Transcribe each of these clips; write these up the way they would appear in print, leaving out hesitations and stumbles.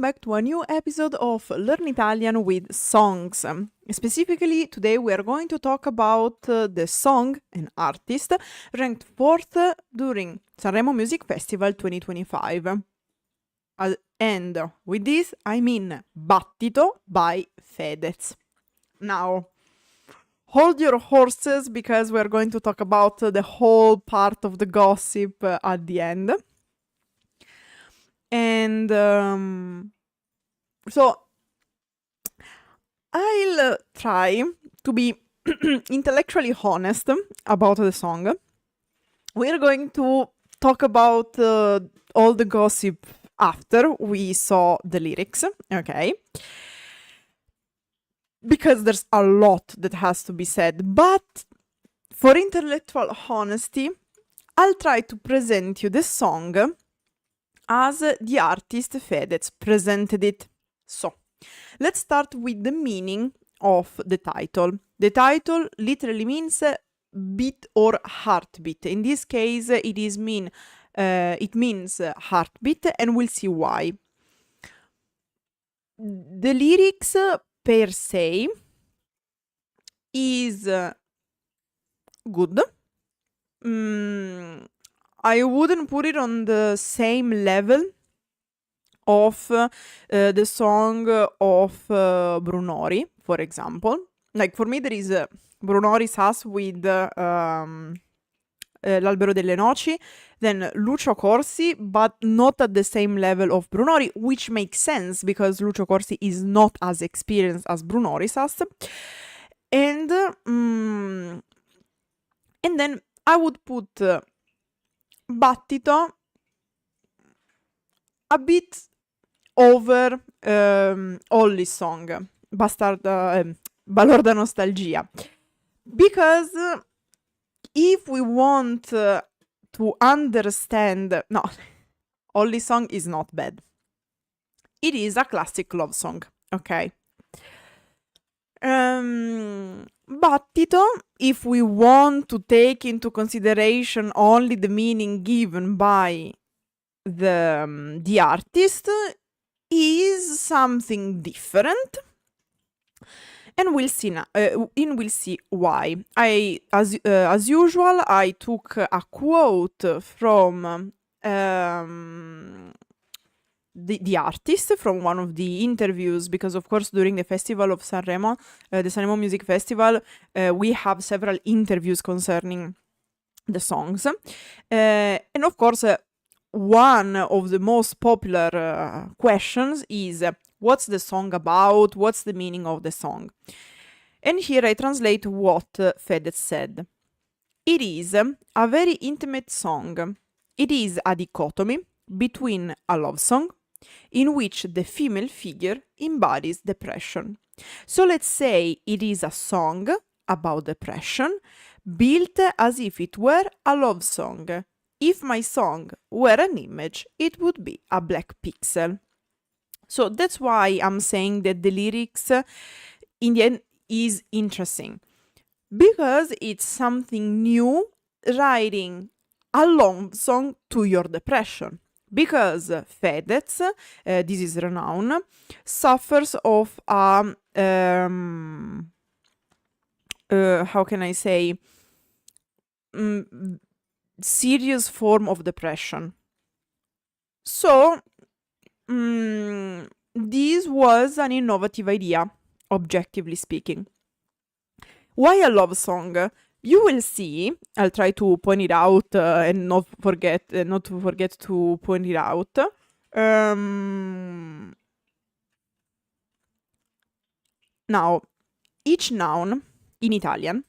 back to a new episode of Learn Italian with Songs. Specifically, today we are going to talk about the song, an artist, ranked fourth during Sanremo Music Festival 2025. And with this, I mean Battito by Fedez. Now, hold your horses because we're going to talk about the whole part of the gossip at the end. And so I'll try to be intellectually honest about the song. We're going to talk about all the gossip after we saw the lyrics, okay? Because there's a lot that has to be said, but for intellectual honesty, I'll try to present you the song as the artist Fedez presented it. So, let's start with the meaning of the title. The title literally means beat or heartbeat. In this case, it means heartbeat, and we'll see why. The lyrics per se is good. I wouldn't put it on the same level of the song of Brunori, for example. Like, for me, there is Brunori Sass with L'Albero delle Noci, then Lucio Corsi, but not at the same level of Brunori, which makes sense because Lucio Corsi is not as experienced as Brunori Sass. And then I would put Battito a bit over Holly's song, Balorda Nostalgia, because if we want to understand, no, Holly's song is not bad. It is a classic love song, okay? Battito, if we want to take into consideration only the meaning given by the artist, is something different, and we'll see now. We'll see why. As usual, I took a quote from the artist from one of the interviews, because of course during the festival of Sanremo, the Sanremo Music Festival, we have several interviews concerning the songs, and of course one of the most popular questions is what's the song about, what's the meaning of the song. And here I translate what Fedez said. It is a very intimate song. It is a dichotomy between a love song in which the female figure embodies depression. So let's say it is a song about depression, built as if it were a love song. If my song were an image, it would be a black pixel. So that's why I'm saying that the lyrics in the end is interesting, because it's something new, writing a love song to your depression. Because Fedez, this is renowned, suffers of a, how can I say, serious form of depression. So, this was an innovative idea, objectively speaking. Why a love song? You will see. I'll try to point it out and not to forget to point it out. Now, each noun in Italian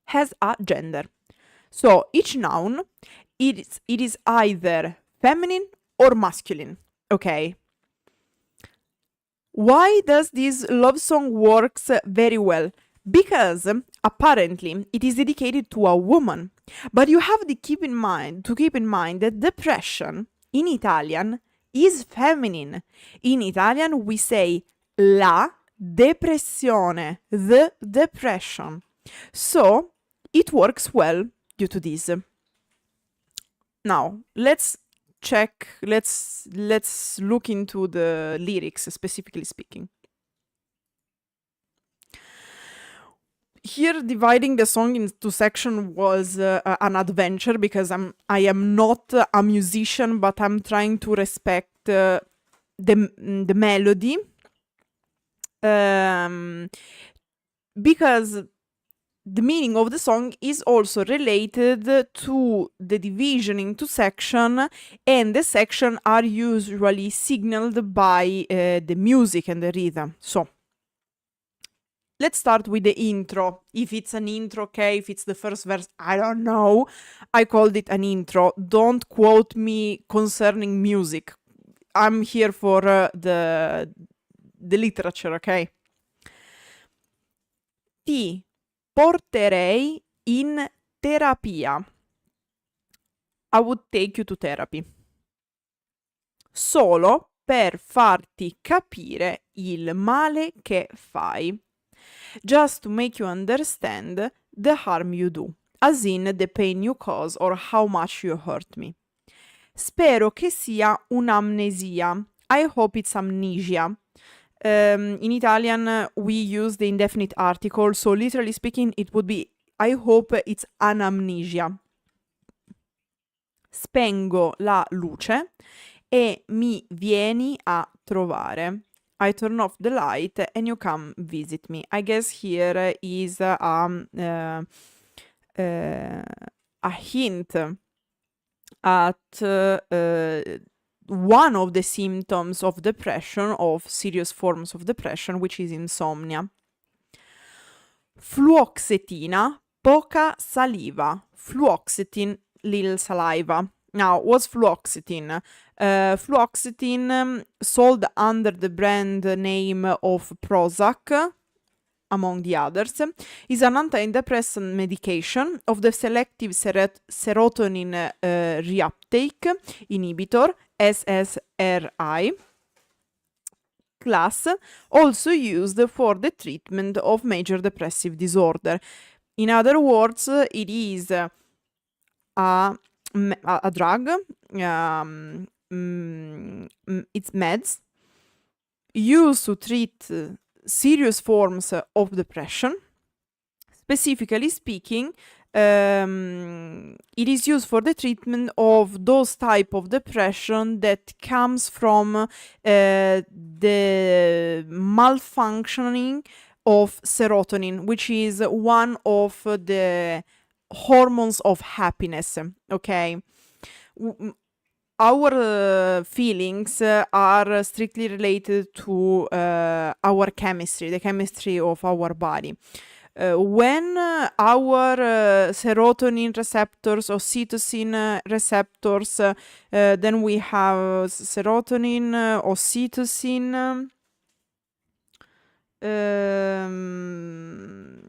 has a gender. So each noun, it is either feminine or masculine, okay? Why does this love song works very well? Because apparently it is dedicated to a woman. But you have to keep in mind that depression in Italian is feminine. In Italian we say la depressione, the depression. So it works well due to this. Now, let's check, let's look into the lyrics, specifically speaking. Here, dividing the song into section was an adventure, because I am not a musician, but I'm trying to respect the melody, because the meaning of the song is also related to the division into section, and the section are usually signaled by the music and the rhythm. So let's start with the intro. If it's an intro, okay. If it's the first verse, I don't know. I called it an intro. Don't quote me concerning music. I'm here for the literature, okay? Ti porterei in terapia. I would take you to therapy. Solo per farti capire il male che fai. Just to make you understand the harm you do, as in the pain you cause or how much you hurt me. Spero che sia un'amnesia. I hope it's amnesia. In Italian, we use the indefinite article, so literally speaking, it would be I hope it's anamnesia. Spengo la luce e mi vieni a trovare. I turn off the light and you come visit me. I guess here is a hint at one of the symptoms of depression, of serious forms of depression, which is insomnia. Fluoxetina, poca saliva. Fluoxetine, little saliva. Now, what's fluoxetine? Fluoxetine, sold under the brand name of Prozac, among the others, is an antidepressant medication of the selective serotonin reuptake inhibitor, SSRI, class, also used for the treatment of major depressive disorder. In other words, it is a drug, it's meds, used to treat serious forms of depression. Specifically speaking, it is used for the treatment of those type of depression that comes from the malfunctioning of serotonin, which is one of the hormones of happiness, okay? Our feelings are strictly related to our chemistry, the chemistry of our body. When our serotonin receptors, oxytocin receptors, then we have serotonin, oxytocin.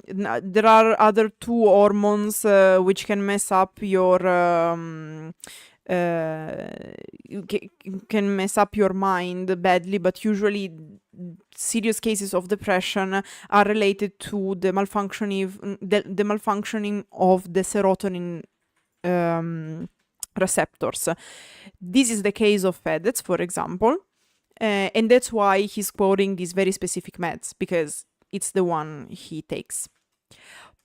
There are other two hormones which can mess up your can mess up your mind badly, but usually serious cases of depression are related to the malfunctioning of the serotonin receptors. This is the case of Fedez, for example, and that's why he's quoting these very specific meds, because it's the one he takes.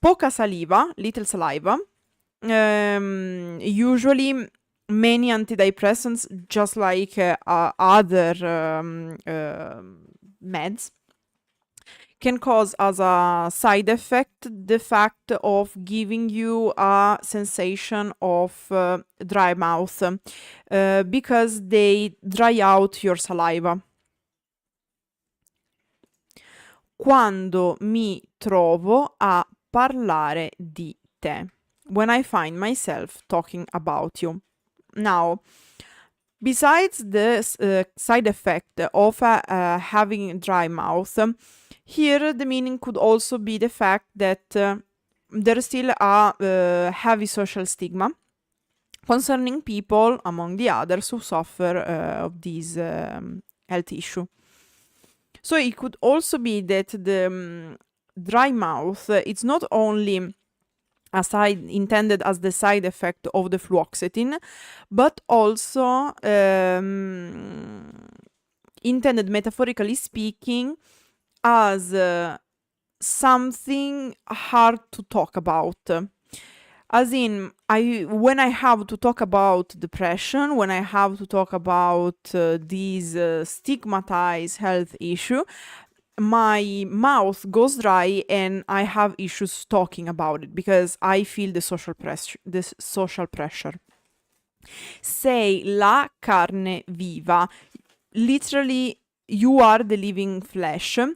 Poca saliva, little saliva. Usually many antidepressants, just like other meds, can cause as a side effect the fact of giving you a sensation of dry mouth, because they dry out your saliva. Quando mi trovo a parlare di te. When I find myself talking about you. Now, besides the side effect of having dry mouth, here the meaning could also be the fact that there is still a heavy social stigma concerning people, among the others, who suffer of this health issue. So it could also be that the dry mouth, it's not only intended as the side effect of the fluoxetine, but also intended, metaphorically speaking, as something hard to talk about. As in, when I have to talk about depression, when I have to talk about these stigmatized health issue, my mouth goes dry and I have issues talking about it because I feel the social pressure. Sei la carne viva. Literally, you are the living flesh. In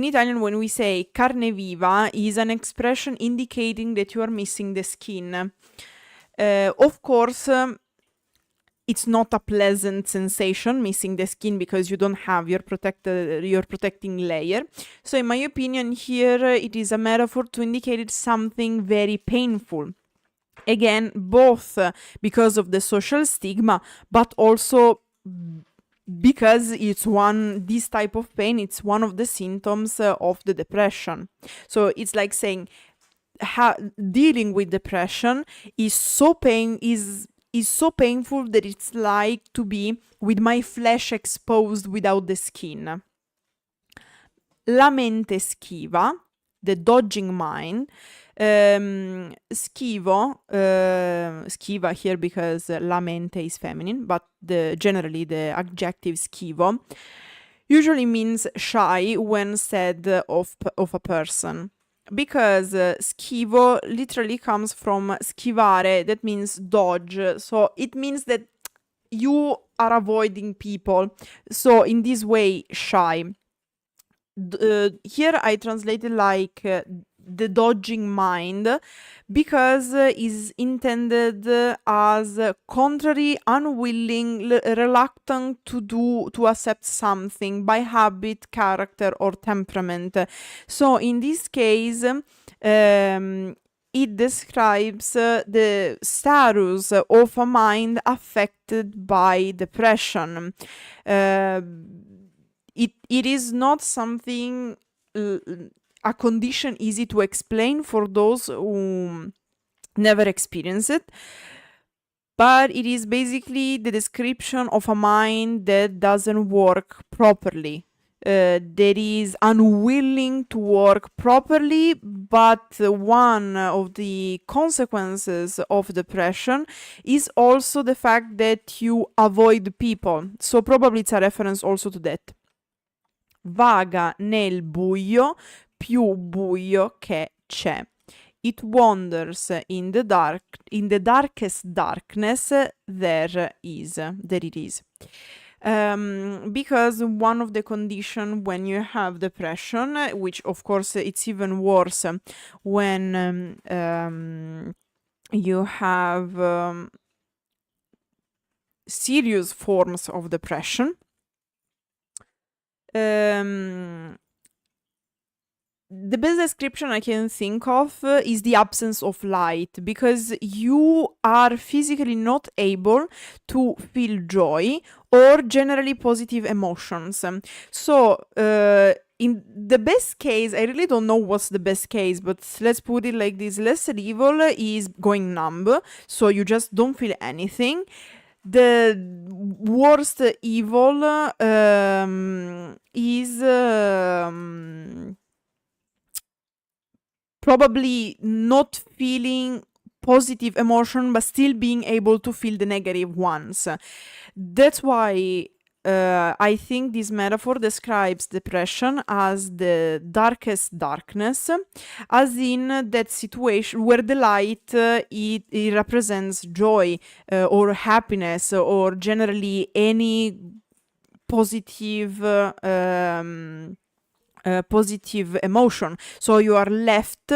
Italian, when we say carne viva, is an expression indicating that you are missing the skin. Of course, it's not a pleasant sensation, missing the skin, because you don't have your protecting layer. So in my opinion, here it is a metaphor to indicate something very painful. Again, both because of the social stigma, but also because this type of pain, it's one of the symptoms of the depression. So it's like saying dealing with depression is so painful that it's like to be with my flesh exposed without the skin. La mente schiva, the dodging mind. Schiva here because la mente is feminine, but generally the adjective schivo usually means shy when said of a person. Because schivo literally comes from schivare, that means dodge. So it means that you are avoiding people. So in this way, shy. Here I translated like the dodging mind, because is intended as contrary, unwilling, reluctant to accept something by habit, character, or temperament. So in this case, it describes the status of a mind affected by depression. It is not something, a condition easy to explain for those who never experience it, but it is basically the description of a mind that doesn't work properly, that is unwilling to work properly. But one of the consequences of depression is also the fact that you avoid people. So probably it's a reference also to that. Vaga nel buio, più buio che c'è. It wanders in the darkest darkness there it is. Because one of the conditions when you have depression, which of course it's even worse when you have serious forms of depression, the best description I can think of is the absence of light, because you are physically not able to feel joy or generally positive emotions. So in the best case, I really don't know what's the best case, but let's put it like this: lesser evil is going numb, so you just don't feel anything. The worst evil is probably not feeling positive emotion, but still being able to feel the negative ones. That's why I think this metaphor describes depression as the darkest darkness, as in that situation where the light it represents joy or happiness, or generally any positive positive emotion. So you are left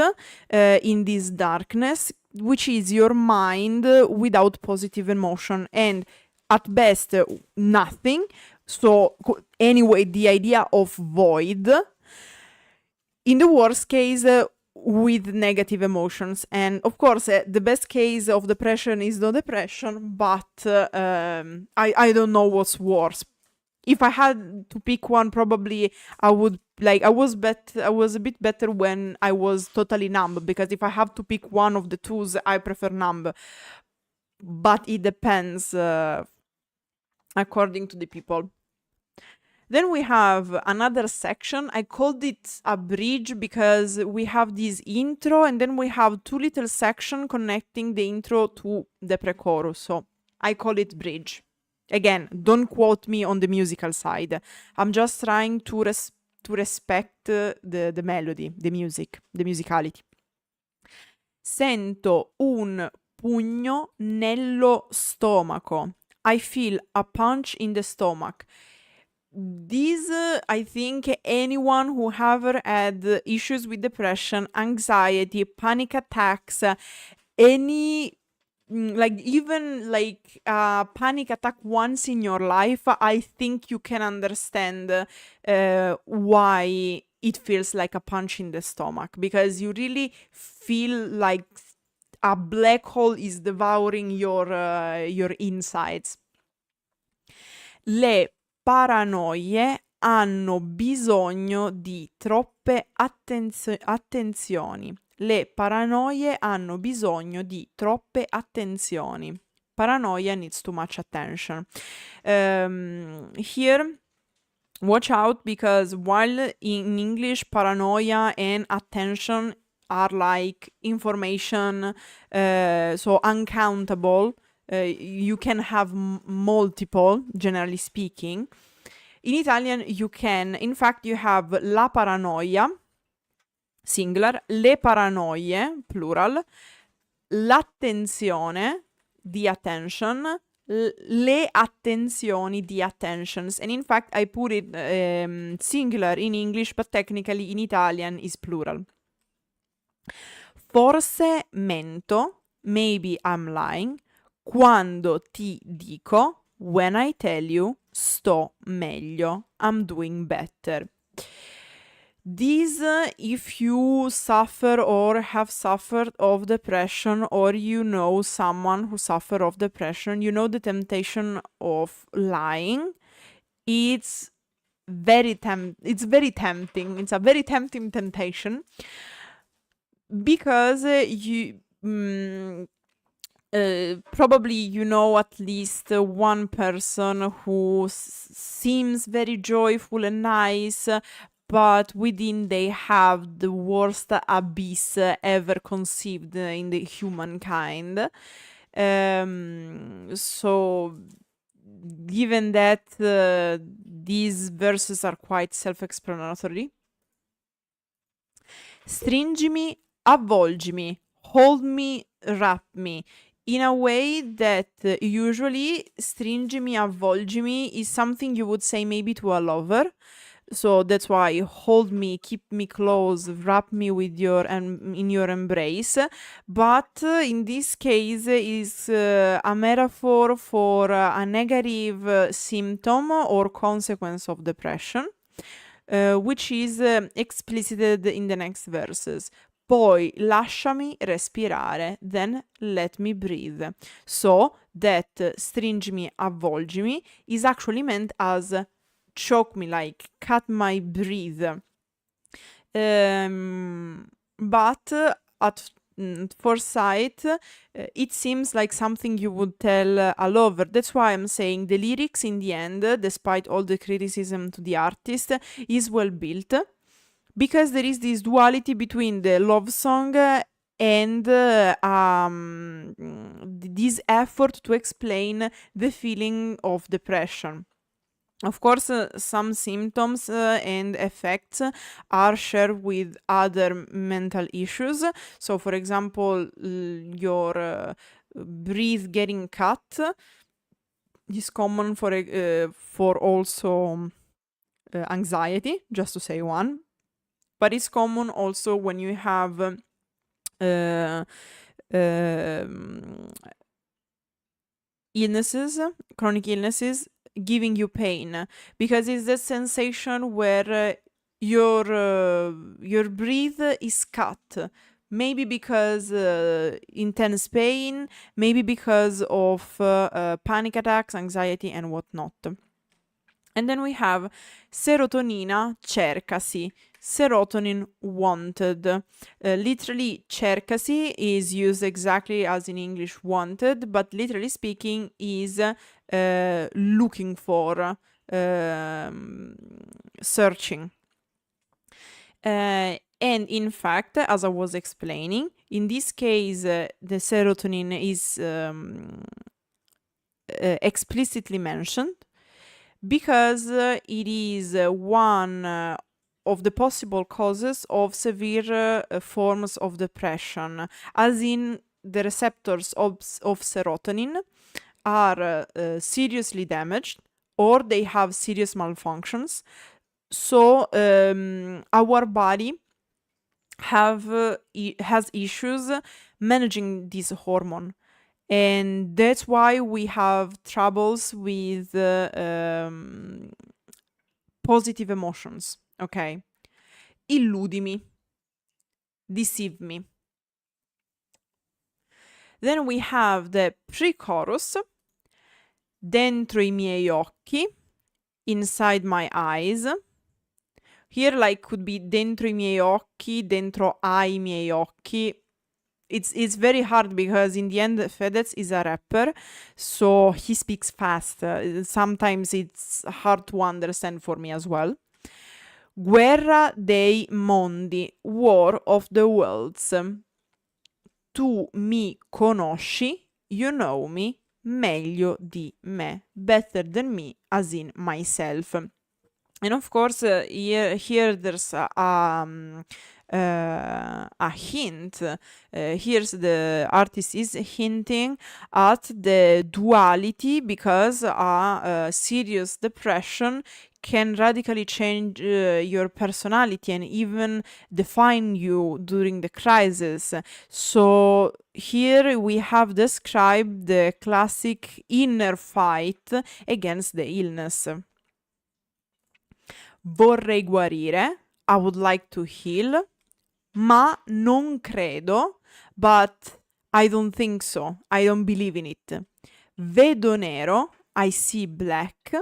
in this darkness, which is your mind without positive emotion, and at best nothing. So anyway, the idea of void. In the worst case, with negative emotions. And of course, the best case of depression is no depression, but I don't know what's worse. if I had to pick one, probably I would I was a bit better when I was totally numb, because if I have to pick one of the twos, I prefer numb. But it depends according to the people. Then we have another section. I called it a bridge because we have this intro and then we have two little sections connecting the intro to the pre-chorus. So I call it bridge. Again, don't quote me on the musical side. I'm just trying to respect the melody, the music, the musicality. Sento un pugno nello stomaco. I feel a punch in the stomach. This, I think anyone who ever had issues with depression, anxiety, panic attacks, any even a panic attack once in your life, I think you can understand why it feels like a punch in the stomach, because you really feel like a black hole is devouring your insides. Le paranoie hanno bisogno di troppe attenzioni. Le paranoie hanno bisogno di troppe attenzioni. Paranoia needs too much attention. Here, watch out, because while in English paranoia and attention are like information, so uncountable, you can have multiple, generally speaking. In Italian you can, in fact, you have la paranoia, singular, le paranoie, plural, l'attenzione, the attention, le attenzioni, the attentions. And in fact, I put it singular in English, but technically in Italian is plural. Forse mento, maybe I'm lying, quando ti dico, when I tell you, sto meglio, I'm doing better. This, if you suffer or have suffered of depression, or you know someone who suffered of depression, you know the temptation of lying. It's very tempting. It's a very tempting temptation, because you probably you know at least one person who seems very joyful and nice, but within they have the worst abyss ever conceived in the humankind. So given that these verses are quite self-explanatory, stringimi, avvolgimi, hold me, wrap me. In a way that usually stringimi, avvolgimi is something you would say maybe to a lover. So that's why hold me, keep me close, wrap me with in your embrace. But in this case is a metaphor for a negative symptom or consequence of depression, which is explicited in the next verses. Poi lasciami respirare, then let me breathe. So that stringimi, avvolgimi is actually meant as choke me, like cut my breath. But at first sight, it seems like something you would tell a lover. That's why I'm saying the lyrics in the end, despite all the criticism to the artist, is well built, because there is this duality between the love song and this effort to explain the feeling of depression. Of course, some symptoms and effects are shared with other mental issues. So, for example, your breath getting cut is common for also anxiety, just to say one. But it's common also when you have illnesses, chronic illnesses, giving you pain, because it's the sensation where your breath is cut, maybe because intense pain, maybe because of panic attacks, anxiety and whatnot. And then we have serotonina cercasi, serotonin wanted. Literally, cercasi is used exactly as in English wanted, but literally speaking is looking for, searching. And in fact, as I was explaining, in this case, the serotonin is explicitly mentioned because it is one of the possible causes of severe forms of depression, as in the receptors of serotonin are seriously damaged or they have serious malfunctions. So our body has issues managing this hormone, and that's why we have troubles with positive emotions. Okay, illudimi, deceive me. Then we have the pre-chorus, dentro i miei occhi, inside my eyes. Here, like, could be dentro i miei occhi, dentro ai miei occhi. It's very hard because in the end Fedez is a rapper, so he speaks fast. Sometimes it's hard to understand for me as well. Guerra dei mondi, war of the worlds. Tu mi conosci, you know me, meglio di me, better than me, as in myself. And of course, here there's a hint. Here's the artist is hinting at the duality, because a serious depression can radically change your personality and even define you during the crisis. So here we have described the classic inner fight against the illness. Vorrei guarire, I would like to heal, ma non credo, but I don't think so, I don't believe in it. Vedo nero, I see black,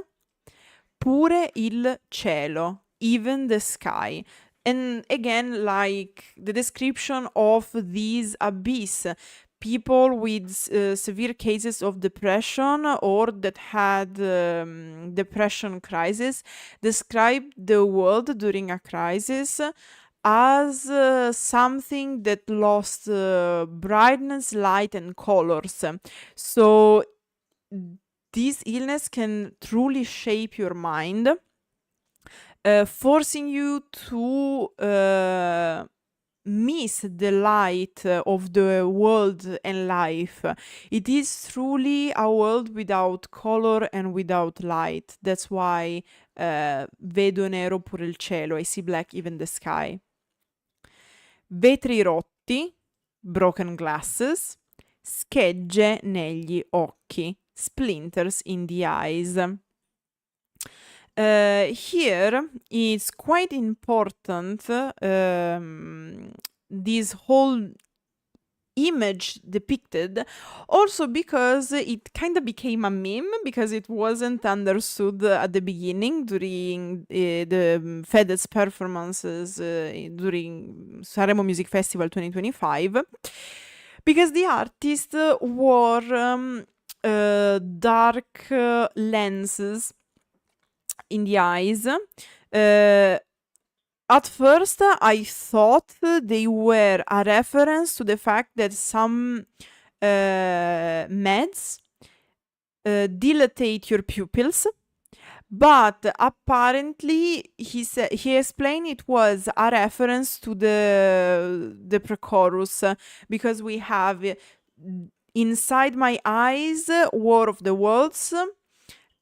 pure il cielo, even the sky. And again, like the description of these abyss, people with severe cases of depression or that had depression crisis describe the world during a crisis as something that lost brightness, light, and colors. So this illness can truly shape your mind, forcing you to miss the light of the world and life. It is truly a world without color and without light. That's why vedo nero pure il cielo, I see black even the sky. Vetri rotti, broken glasses, schegge negli occhi, splinters in the eyes. Here it's quite important, this whole image depicted, also because it kind of became a meme because it wasn't understood at the beginning during the Fedez performances during Sanremo Music Festival 2025, because the artist wore dark lenses in the eyes. At first, I thought they were a reference to the fact that some meds dilatate your pupils, but apparently he explained it was a reference to the pre-chorus, because we have inside my eyes, War of the Worlds.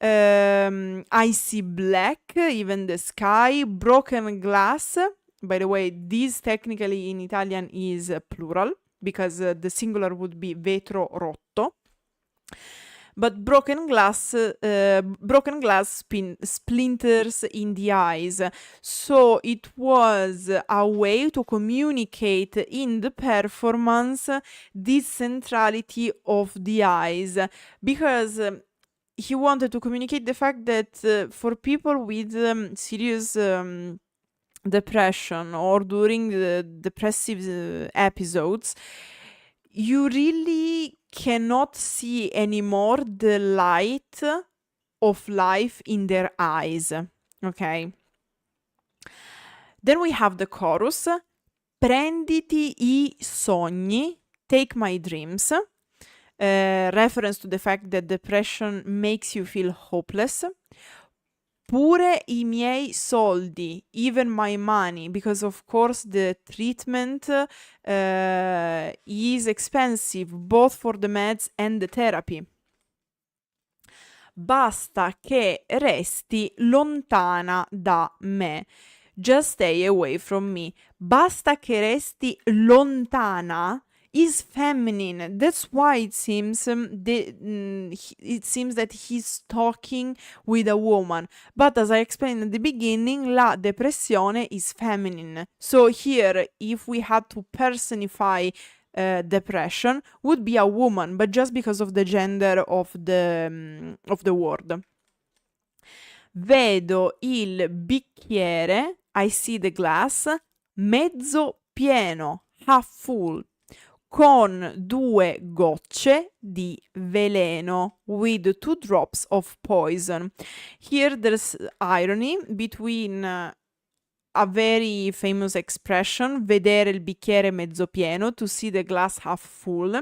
I see black, even the sky, broken glass. By the way, this technically in Italian is plural, because the singular would be vetro rotto. But broken glass splinters in the eyes. So it was a way to communicate in the performance this centrality of the eyes, because he wanted to communicate the fact that for people with serious depression or during the depressive episodes, you really cannot see anymore the light of life in their eyes. Okay? Then we have the chorus. Prenditi I sogni, take my dreams. Reference to the fact that depression makes you feel hopeless. Pure I miei soldi, even my money, because of course the treatment is expensive both for the meds and the therapy. Basta che resti lontana da me. Just stay away from me. Basta che resti lontana is feminine. That's why it seems that he's talking with a woman. But as I explained at the beginning, la depressione is feminine. So here, if we had to personify depression, would be a woman, but just because of the gender of the word. Vedo il bicchiere, I see the glass, mezzo pieno, half full, con 2 gocce di veleno, with 2 drops of poison. Here there's irony between a very famous expression, vedere il bicchiere mezzo pieno, to see the glass half full,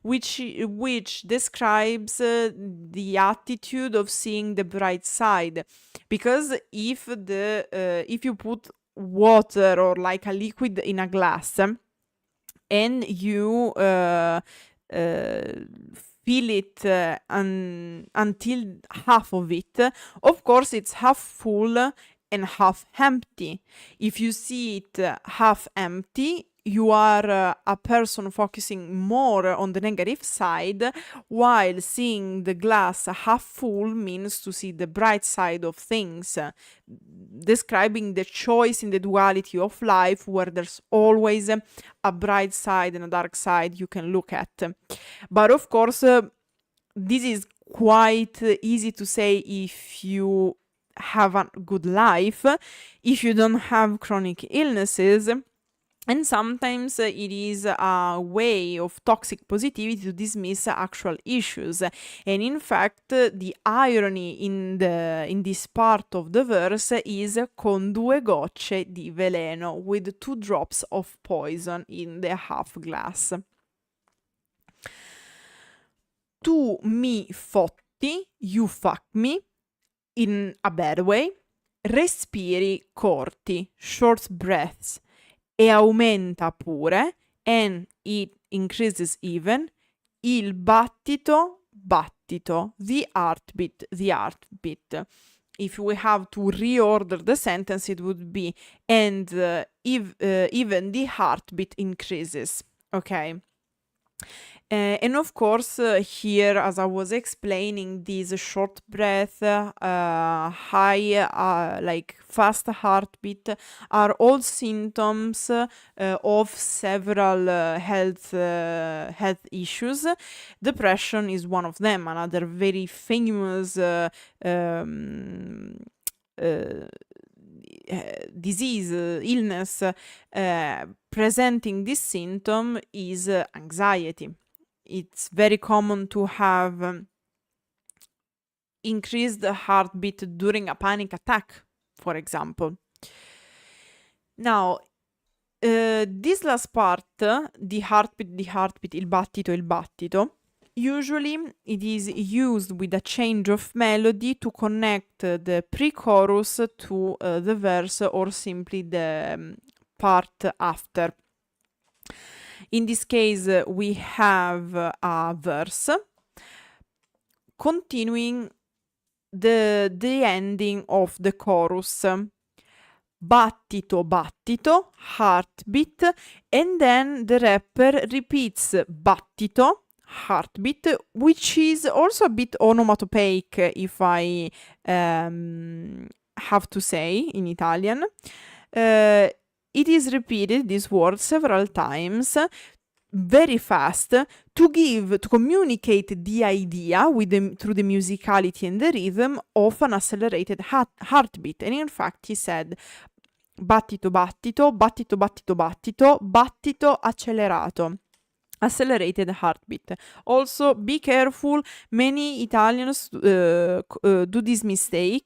which describes the attitude of seeing the bright side. Because if you put water or like a liquid in a glass and you fill it until half of it, of course it's half full and half empty. If you see it half empty, you are a person focusing more on the negative side, while seeing the glass half full means to see the bright side of things, describing the choice in the duality of life, where there's always a bright side and a dark side you can look at. But of course, this is quite easy to say if you have a good life, if you don't have chronic illnesses, and sometimes it is a way of toxic positivity to dismiss actual issues. And in fact, the irony in this part of the verse is con 2 gocce di veleno, with 2 drops of poison in the half glass. Tu mi fotti, you fuck me, in a bad way, respiri corti, short breaths, e aumenta pure, and it increases even, il battito, the heartbeat, If we have to reorder the sentence, it would be, and even the heartbeat increases, okay? And of course, here, as I was explaining, this short breath, high, like fast heartbeat, are all symptoms of several health issues. Depression is one of them. Another very famous disease, illness, presenting this symptom is anxiety. It's very common to have increased heartbeat during a panic attack, for example. Now, this last part, the heartbeat, il battito, usually it is used with a change of melody to connect the pre-chorus to the verse, or simply the part after. In this case, we have a verse continuing the ending of the chorus. Battito, battito, heartbeat, and then the rapper repeats battito, heartbeat, which is also a bit onomatopoeic, if I have to say in Italian. It is repeated, this word, several times very fast to communicate the idea through the musicality and the rhythm of an accelerated heartbeat. And in fact, he said, battito, battito, battito, battito, battito, battito accelerato. Accelerated heartbeat. Also, be careful. Many Italians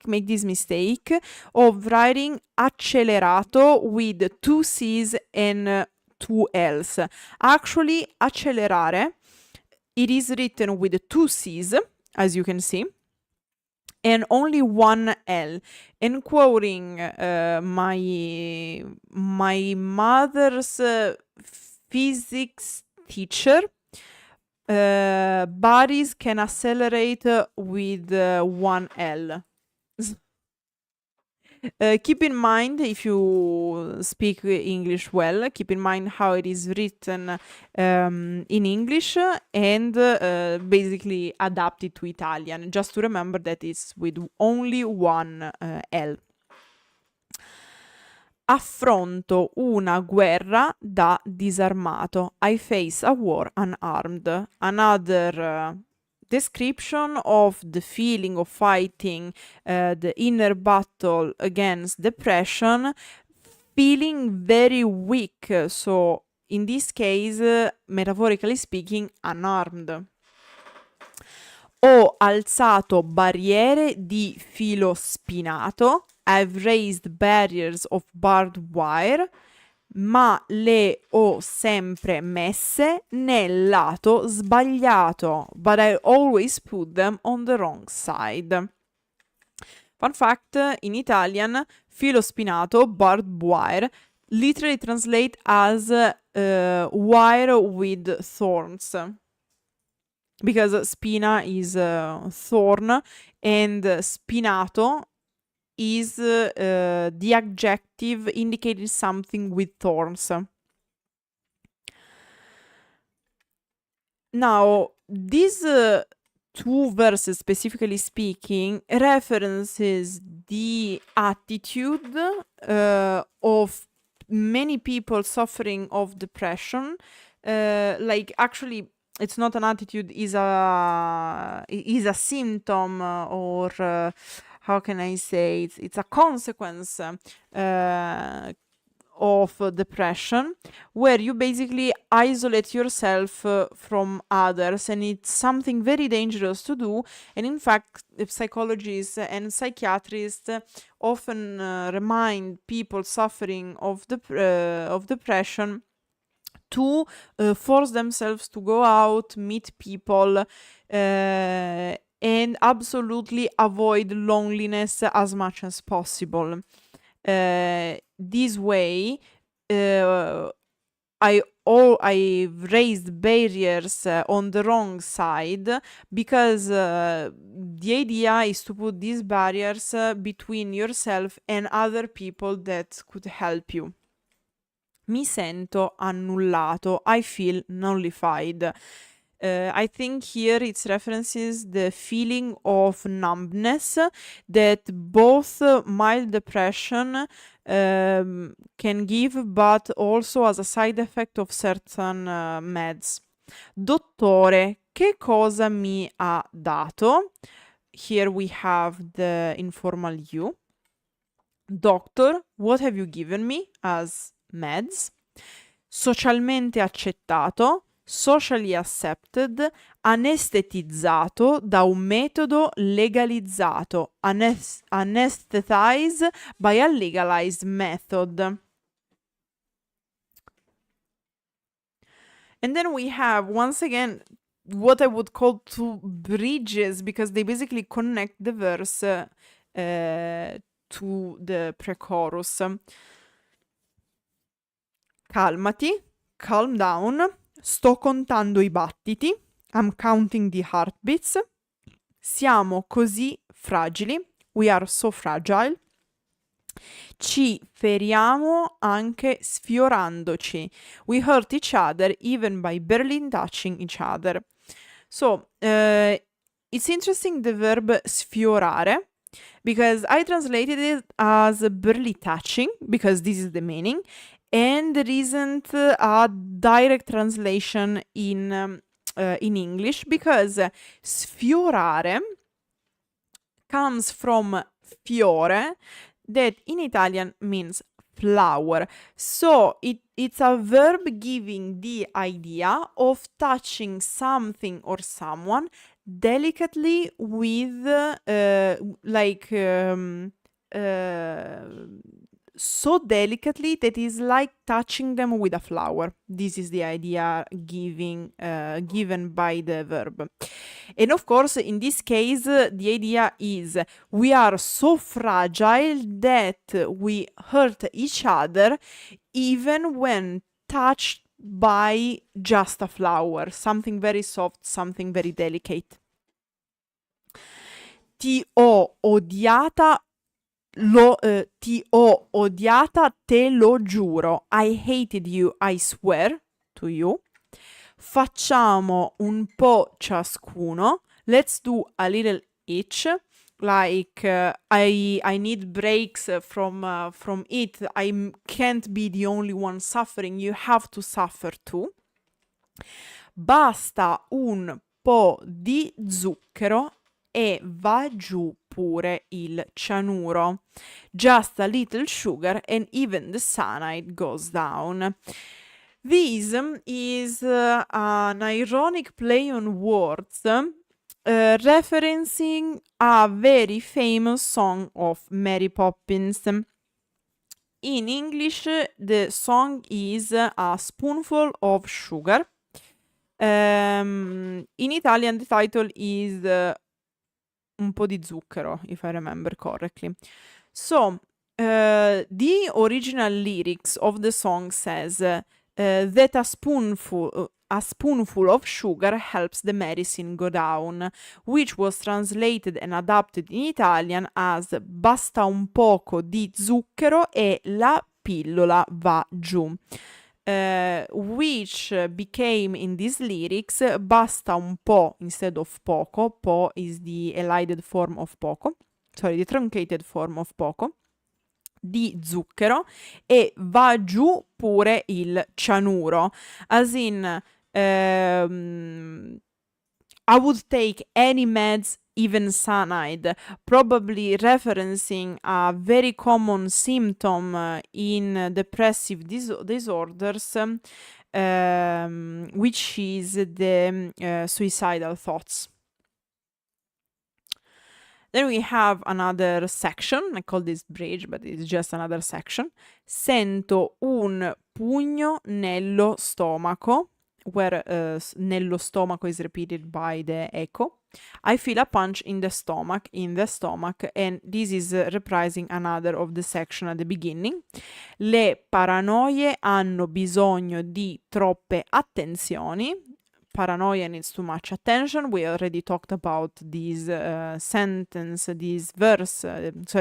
make this mistake of writing accelerato with 2 C's and 2 L's. Actually, accelerare, it is written with 2 C's, as you can see, and only 1 L. And quoting my mother's physics teacher, bodies can accelerate with 1 L. Keep in mind, if you speak English well, keep in mind how it is written in English and basically adapt it to Italian. Just to remember that it's with only 1 L. Affronto una guerra da disarmato. I face a war unarmed. Another description of the feeling of fighting the inner battle against depression, feeling very weak. So, in this case, metaphorically speaking, unarmed. Ho alzato barriere di filo spinato. I've raised barriers of barbed wire, ma le ho sempre messe nel lato sbagliato, but I always put them on the wrong side. Fun fact, in Italian, filo spinato, barbed wire, literally translate as wire with thorns. Because spina is thorn and spinato is the adjective indicating something with thorns. Now, these 2 verses, specifically speaking, references the attitude of many people suffering of depression. Actually, it's not an attitude, is a symptom or how can I say, it's a consequence of depression, where you basically isolate yourself from others, and it's something very dangerous to do. And in fact, psychologists and psychiatrists often remind people suffering of depression to force themselves to go out, meet people, and absolutely avoid loneliness as much as possible. This way, I've raised barriers on the wrong side, because the idea is to put these barriers between yourself and other people that could help you. Mi sento annullato. I feel nullified. I think here it references the feeling of numbness that both mild depression can give, but also as a side effect of certain meds. Dottore, che cosa mi ha dato? Here we have the informal you. Doctor, what have you given me as meds? Socialmente accettato, socially accepted, anestetizzato da un metodo legalizzato, anesthetize by a legalized method. And then we have, once again, what I would call 2 bridges, because they basically connect the verse to the pre-chorus. Calmati, calm down, sto contando i battiti, I'm counting the heartbeats, siamo così fragili, we are so fragile, ci feriamo anche sfiorandoci, we hurt each other even by barely touching each other. So, it's interesting the verb sfiorare, because I translated it as barely touching, because this is the meaning, and there isn't a direct translation in English, because sfiorare comes from fiore, that in Italian means flower. So it's a verb giving the idea of touching something or someone delicately with so delicately that is like touching them with a flower. This is the idea given by the verb. And of course, in this case, the idea is we are so fragile that we hurt each other even when touched by just a flower, something very soft, something very delicate. Ti ho odiata, te lo giuro. I hated you, I swear to you. Facciamo un po' ciascuno. Let's do a little each. Like I need breaks from it. I can't be the only one suffering. You have to suffer too. Basta un po' di zucchero e va giù pure il cianuro. Just a little sugar and even the cyanide goes down. This is an ironic play on words, referencing a very famous song of Mary Poppins. In English, the song is A Spoonful of Sugar. In Italian, the title is Un po' di zucchero, if I remember correctly. So, the original lyrics of the song says that a spoonful of sugar helps the medicine go down, which was translated and adapted in Italian as basta un poco di zucchero e la pillola va giù. Which became in these lyrics basta un po' instead of poco. Po is the elided form of poco, sorry, the truncated form of poco, di zucchero, e va giù pure il cianuro, as in I would take any meds, even cyanide, probably referencing a very common symptom in depressive disorders, which is the suicidal thoughts. Then we have another section. I call this bridge, but it's just another section. Sento un pugno nello stomaco, where nello stomaco is repeated by the echo. I feel a punch in the stomach, and this is reprising another of the section at the beginning. Le paranoie hanno bisogno di troppe attenzioni. Paranoia needs too much attention. We already talked about this sentence, this verse,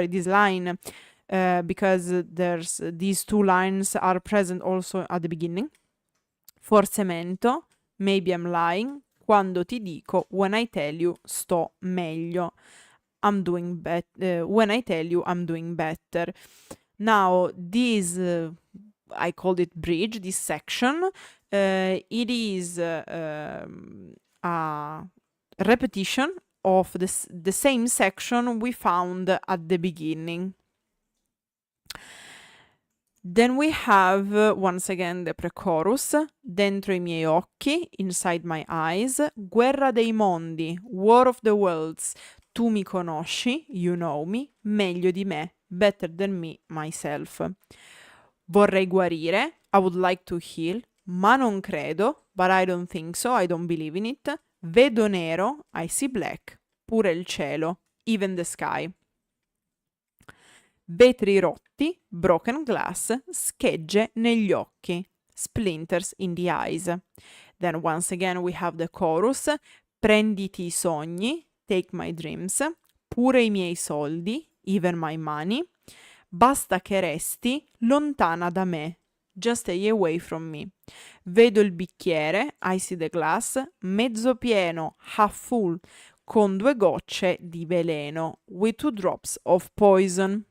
this line, because there's these two lines are present also at the beginning. Forse mento, maybe I'm lying, quando ti dico, when I tell you, sto meglio. I'm doing when I tell you, I'm doing better. Now, this, I called it bridge, this section. It is a repetition of the same section we found at the beginning. Then we have, once again, the pre-chorus. Dentro I miei occhi, inside my eyes, guerra dei mondi, war of the worlds, tu mi conosci, you know me, meglio di me, better than me, myself. Vorrei guarire, I would like to heal, ma non credo, but I don't think so, I don't believe in it. Vedo nero, I see black, pure il cielo, even the sky. Vetri rotti, broken glass, schegge negli occhi, splinters in the eyes. Then once again we have the chorus. Prenditi I sogni, take my dreams, pure I miei soldi, even my money. Basta che resti lontana da me, just stay away from me. Vedo il bicchiere, I see the glass, mezzo pieno, half full, con 2 gocce di veleno, with 2 drops of poison.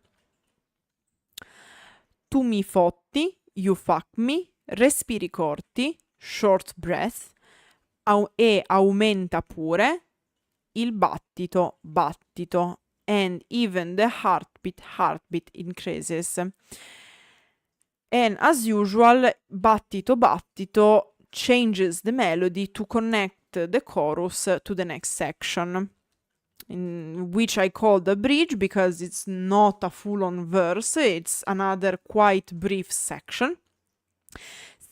Tu mi fotti, you fuck me, respiri corti, short breath, e aumenta pure il battito, battito, and even the heartbeat increases. And as usual, battito, battito changes the melody to connect the chorus to the next section, in which I call the bridge because it's not a full-on verse, it's another quite brief section.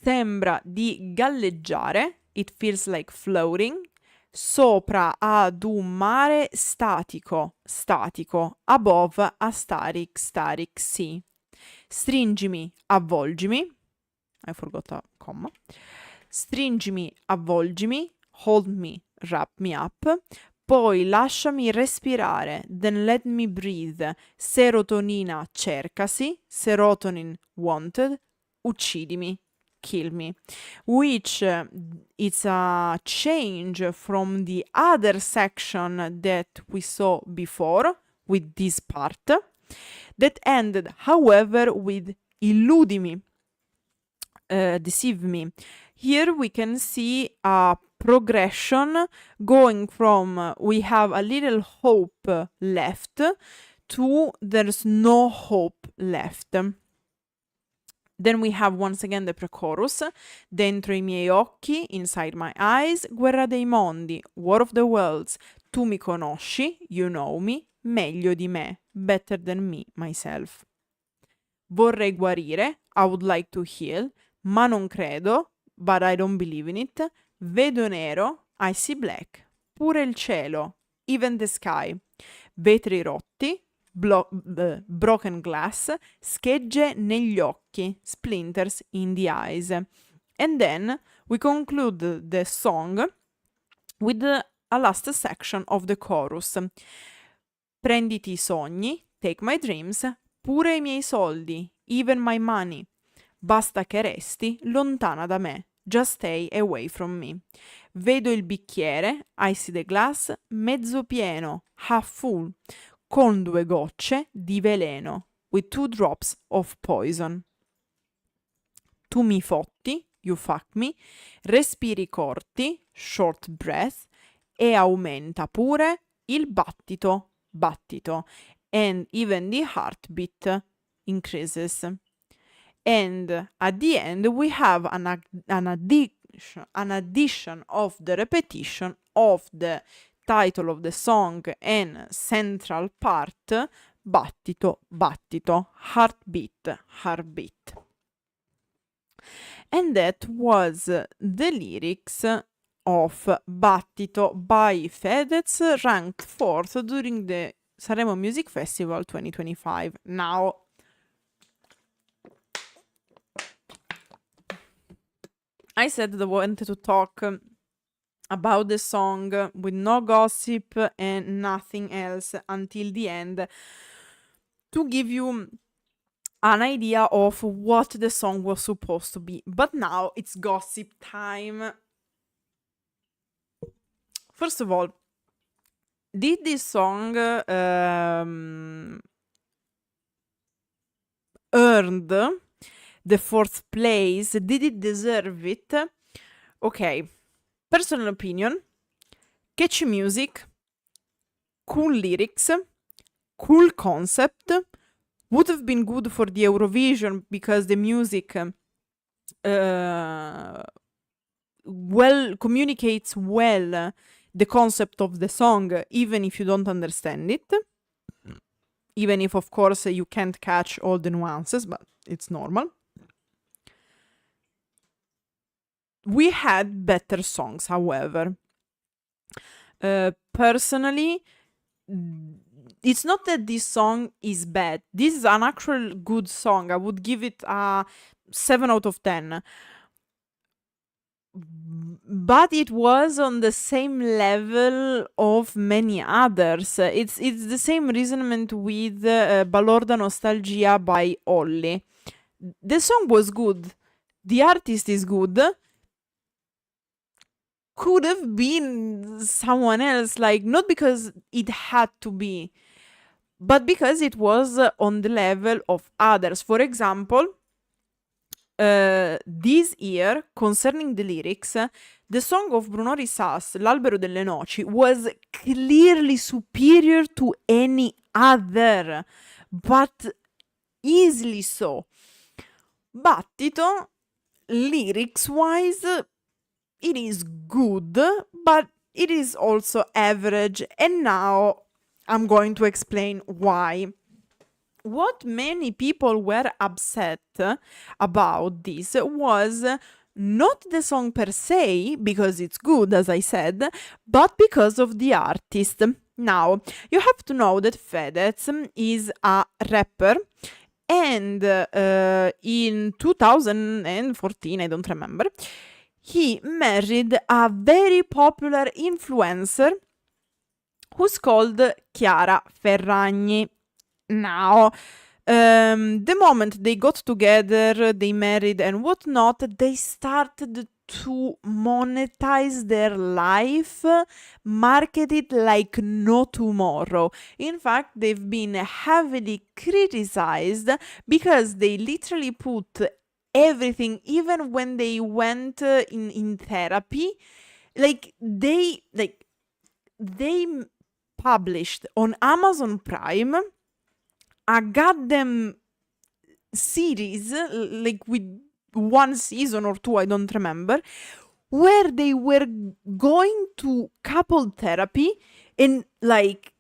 Sembra di galleggiare, it feels like floating, sopra ad un mare statico, statico, above a static, static sea. Stringimi, avvolgimi, I forgot a comma, stringimi, avvolgimi, hold me, wrap me up, poi lasciami respirare, then let me breathe, serotonina cercasi, serotonin wanted, uccidimi, kill me, which it's a change from the other section that we saw before with this part that ended, however, with illudimi, deceive me. Here we can see a progression going from we have a little hope left to there's no hope left. Then we have once again the pre-chorus. Dentro i miei occhi, inside my eyes, guerra dei mondi, war of the worlds. Tu mi conosci, you know me, meglio di me, better than me, myself. Vorrei guarire, I would like to heal, ma non credo, but I don't believe in it. Vedo nero, I see black. Pure il cielo, even the sky. Vetri rotti, broken glass, schegge negli occhi, splinters in the eyes. And then we conclude the song with a last section of the chorus. Prenditi i sogni, take my dreams, pure i miei soldi, even my money. Basta che resti lontana da me, just stay away from me. Vedo il bicchiere, I see the glass, mezzo pieno, half full, con 2 gocce di veleno, with 2 drops of poison. Tu mi fotti, you fuck me, respiri corti, short breath, e aumenta pure il battito, battito, and even the heartbeat increases. And at the end we have an addition of the repetition of the title of the song and central part, battito, battito, heartbeat, heartbeat. And that was the lyrics of Battito by Fedez, ranked 4th during the Sanremo Music Festival 2025. Now, I said that I wanted to talk about the song with no gossip and nothing else until the end to give you an idea of what the song was supposed to be. But now it's gossip time. First of all, did this song earned the 4th place? Did it deserve it? Okay, personal opinion, catchy music, cool lyrics, cool concept, would have been good for the Eurovision because the music well communicates well the concept of the song, even if you don't understand it, even if of course you can't catch all the nuances, but it's normal. We had better songs, however. Personally, it's not that this song is bad. This is an actual good song. I would give it a 7 out of 10. But it was on the same level of many others. It's the same reasonment with Balorda Nostalgia by Olli. The song was good. The artist is good. Could have been someone else, like, not because it had to be, but because it was on the level of others. For example, this year, concerning the lyrics, the song of Bruno Risas, L'albero delle noci, was clearly superior to any other, but easily so. Battito, lyrics-wise, it is good, but it is also average, and now I'm going to explain why. What many people were upset about this was not the song per se, because it's good, as I said, but because of the artist. Now, you have to know that Fedez is a rapper, and in 2014, I don't remember, he married a very popular influencer who's called Chiara Ferragni. Now, the moment they got together, they married and whatnot, they started to monetize their life, market it like no tomorrow. In fact, they've been heavily criticized because they literally put everything, even when they went in therapy, they published on Amazon Prime a goddamn series, like with one season or two, I don't remember, where they were going to couple therapy. And like,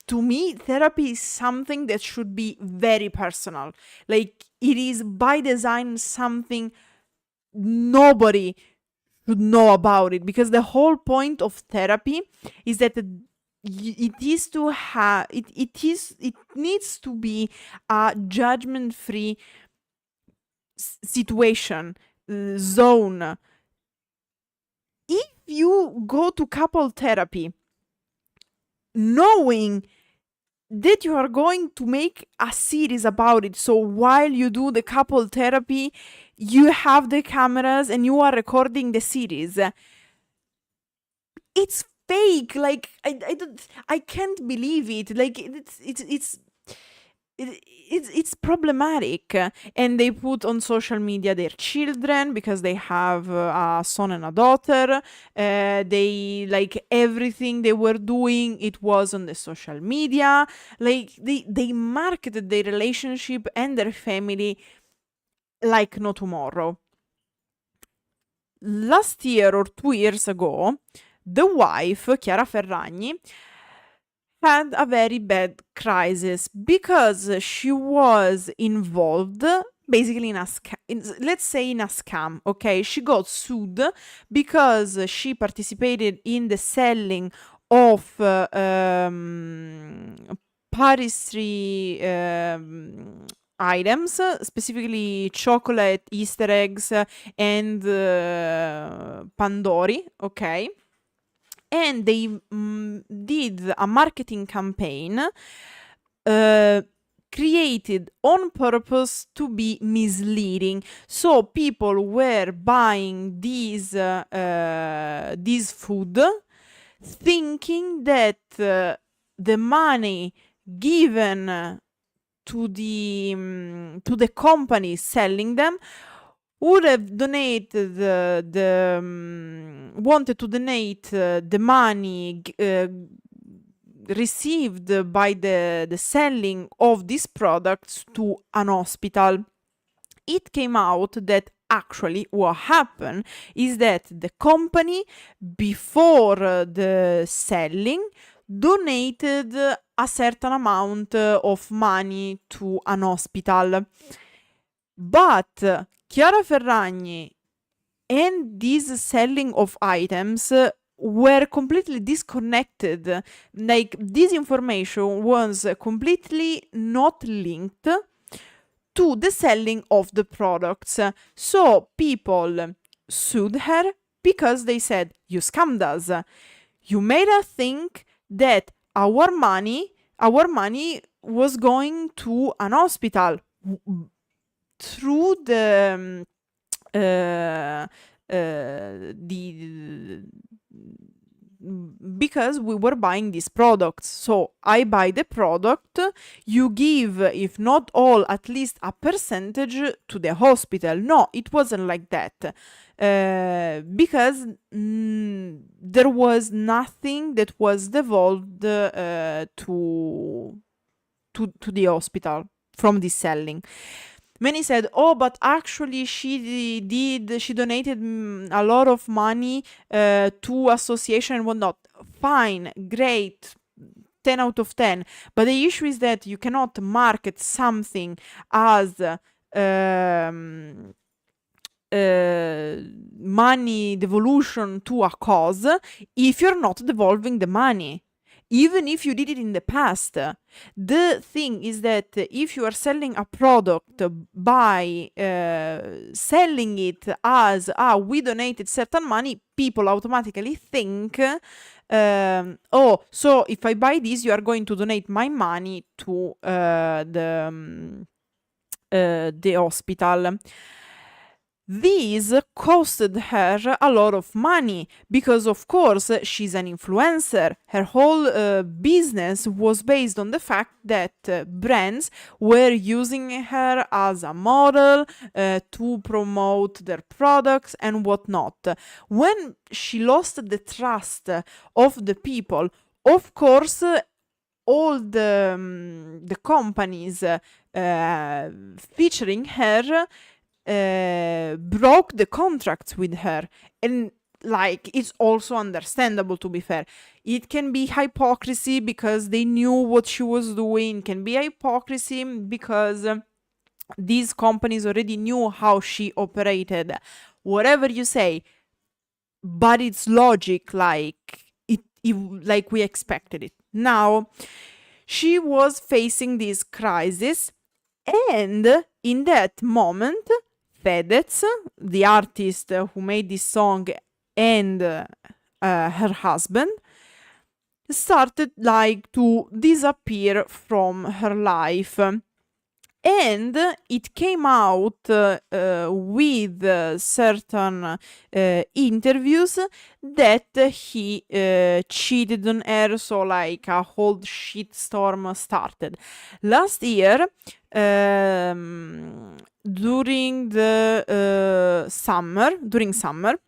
to me, therapy is something that should be very personal. Like, it is by design something nobody should know about it, because the whole point of therapy is that it needs to be a judgment free situation, zone. If you go to couple therapy knowing that you are going to make a series about it, so while you do the couple therapy, you have the cameras and you are recording the series, it's fake. Like, I can't believe it. Like, it's problematic. And they put on social media their children, because they have a son and a daughter. They, like, everything they were doing, it was on the social media. Like, they marketed their relationship and their family like no tomorrow. Last year or 2 years ago, the wife, Chiara Ferragni, had a very bad crisis because she was involved basically in a let's say in a scam. Okay, she got sued because she participated in the selling of pastry items, specifically chocolate, Easter eggs, and Pandori. Okay. And they did a marketing campaign created on purpose to be misleading. So people were buying these food thinking that the money given to the company selling them would have donated wanted to donate the money received by the selling of these products to an hospital. It came out that actually what happened is that the company, before the selling, donated a certain amount of money to an hospital. But Chiara Ferragni and this selling of items were completely disconnected. Like, this information was completely not linked to the selling of the products. So people sued her because they said, you scammed us. You made us think that our money was going to an hospital through because we were buying these products. So I buy the product, you give, if not all, at least a percentage to the hospital. No, it wasn't like that. Because there was nothing that was devolved to the hospital from this selling. Many said, oh, but actually she donated a lot of money to association and whatnot. Fine, great, 10 out of 10. But the issue is that you cannot market something as money devolution to a cause if you're not devolving the money. Even if you did it in the past. The thing is that if you are selling a product by selling it as, we donated certain money, people automatically think, oh, so if I buy this, you are going to donate my money to the hospital. This costed her a lot of money because, of course, she's an influencer. Her whole business was based on the fact that brands were using her as a model to promote their products and whatnot. When she lost the trust of the people, of course, all the companies featuring her broke the contracts with her. And like, it's also understandable, to be fair. It can be hypocrisy because they knew what she was doing. It can be hypocrisy because these companies already knew how she operated. Whatever you say, but it's logic, like like we expected it. Now, she was facing this crisis, and in that moment, Fedez, the artist who made this song, and her husband started like to disappear from her life. And it came out with certain interviews that he cheated on her, so like a whole shitstorm started. Last year, during summer,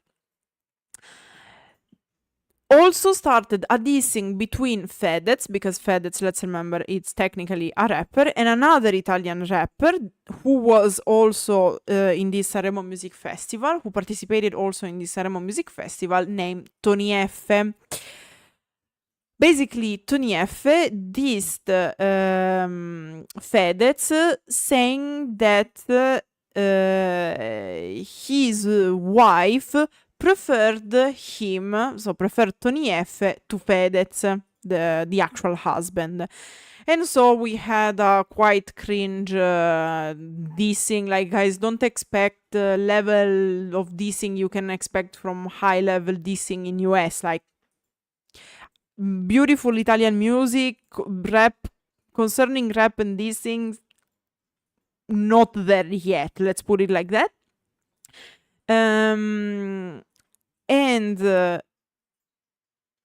also started a dissing between Fedez, because Fedez, let's remember, it's technically a rapper, and another Italian rapper who was also in this Sanremo Music Festival, who participated also in this Sanremo Music Festival, named Tony F. Basically, Tony F dissed Fedez, saying that his wife preferred Tony F to Fedez, the actual husband. And so we had a quite cringe dissing, like, guys, don't expect the level of dissing you can expect from high level dissing in US, like beautiful Italian music, rap, concerning rap and dissing, not there yet, let's put it like that. And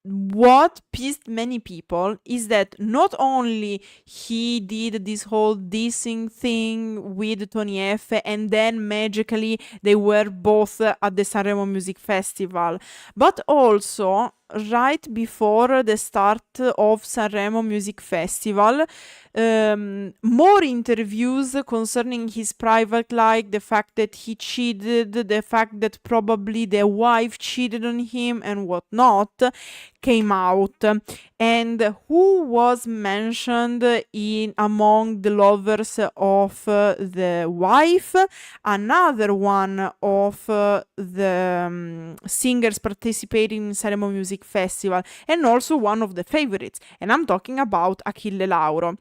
what pissed many people is that not only he did this whole dissing thing with Tony F, and then magically they were both at the Sanremo Music Festival, but also right before the start of Sanremo Music Festival, more interviews concerning his private life, the fact that he cheated, the fact that probably the wife cheated on him and whatnot, came out. And who was mentioned among the lovers of the wife? Another one of the singers participating in Sanremo Music Festival, and also one of the favorites, and I'm talking about Achille Lauro.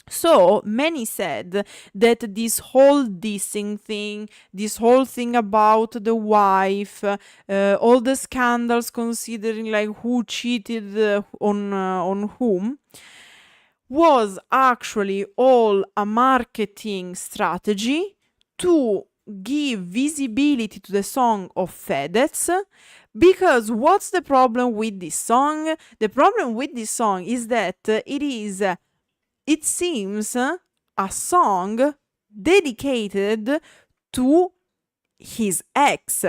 So many said that this whole dissing thing, this whole thing about the wife, all the scandals considering like who cheated on whom, was actually all a marketing strategy to give visibility to the song of Fedez, because what's the problem with this song? The problem with this song is that it seems a song dedicated to his ex,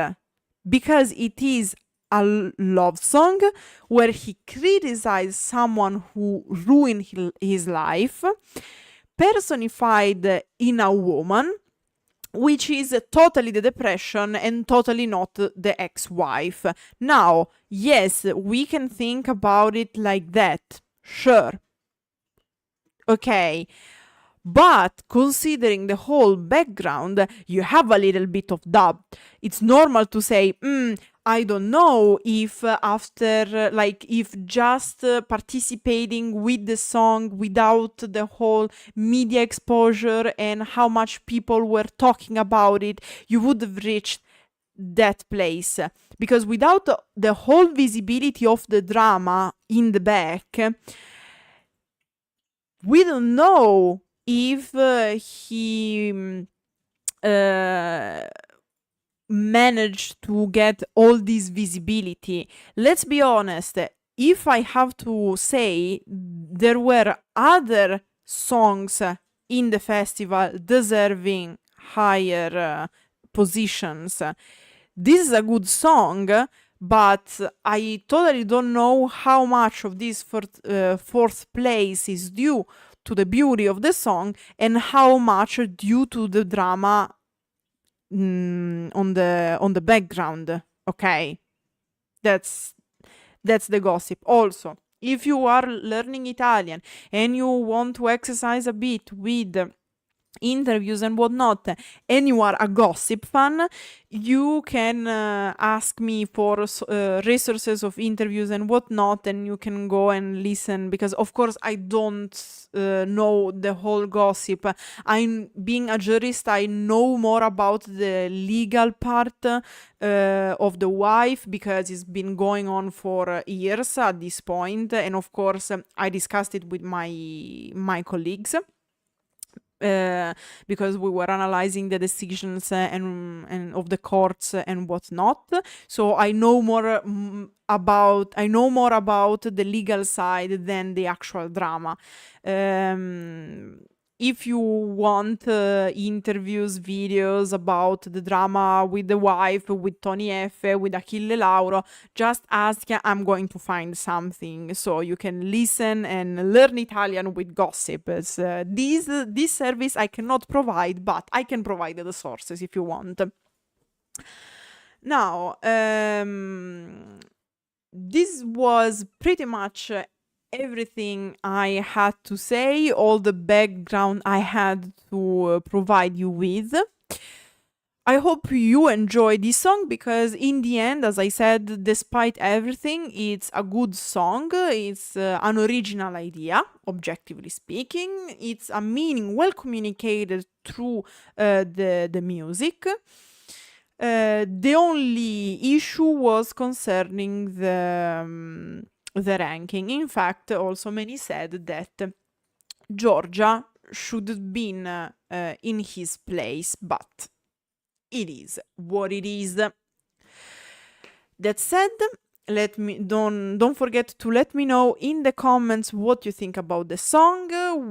because it is a love song where he criticized someone who ruined his life, personified in a woman, which is totally the depression and totally not the ex-wife. Now, yes, we can think about it like that, sure. Okay, but considering the whole background, you have a little bit of doubt. It's normal to say, I don't know if if just participating with the song without the whole media exposure and how much people were talking about it, you would have reached that place. Because without the whole visibility of the drama in the back, we don't know if he managed to get all this visibility. Let's be honest, if I have to say, there were other songs in the festival deserving higher positions. This is a good song, but I totally don't know how much of this fourth place is due to the beauty of the song and how much due to the drama on the background. Okay, that's the gossip. Also, if you are learning Italian and you want to exercise a bit with interviews and whatnot, and you are a gossip fan, you can ask me for resources of interviews and whatnot, and you can go and listen, because of course I don't know the whole gossip. I'm being a jurist, I know more about the legal part of the wife, because it's been going on for years at this point, and of course I discussed it with my colleagues. Because we were analyzing the decisions and of the courts and whatnot, so I know more about the legal side than the actual drama. If you want interviews, videos about the drama with the wife, with Tony F, with Achille Lauro, just ask, I'm going to find something, so you can listen and learn Italian with gossip. This service I cannot provide, but I can provide the sources if you want. Now, this was pretty much everything I had to say, all the background I had to provide you with. I hope you enjoy this song, because in the end, as I said, despite everything, it's a good song. It's an original idea, objectively speaking. It's a meaning well communicated through the music. The only issue was concerning the ranking. In fact, also many said that Georgia should have been in his place, but it is what it is. That said, don't forget to let me know in the comments what you think about the song,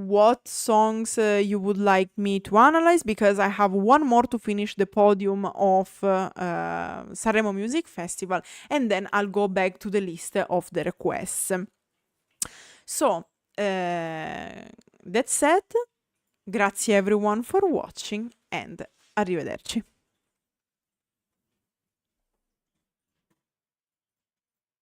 what songs you would like me to analyze, because I have one more to finish the podium of Sanremo Music Festival, and then I'll go back to the list of the requests. So, that said, grazie everyone for watching, and arrivederci.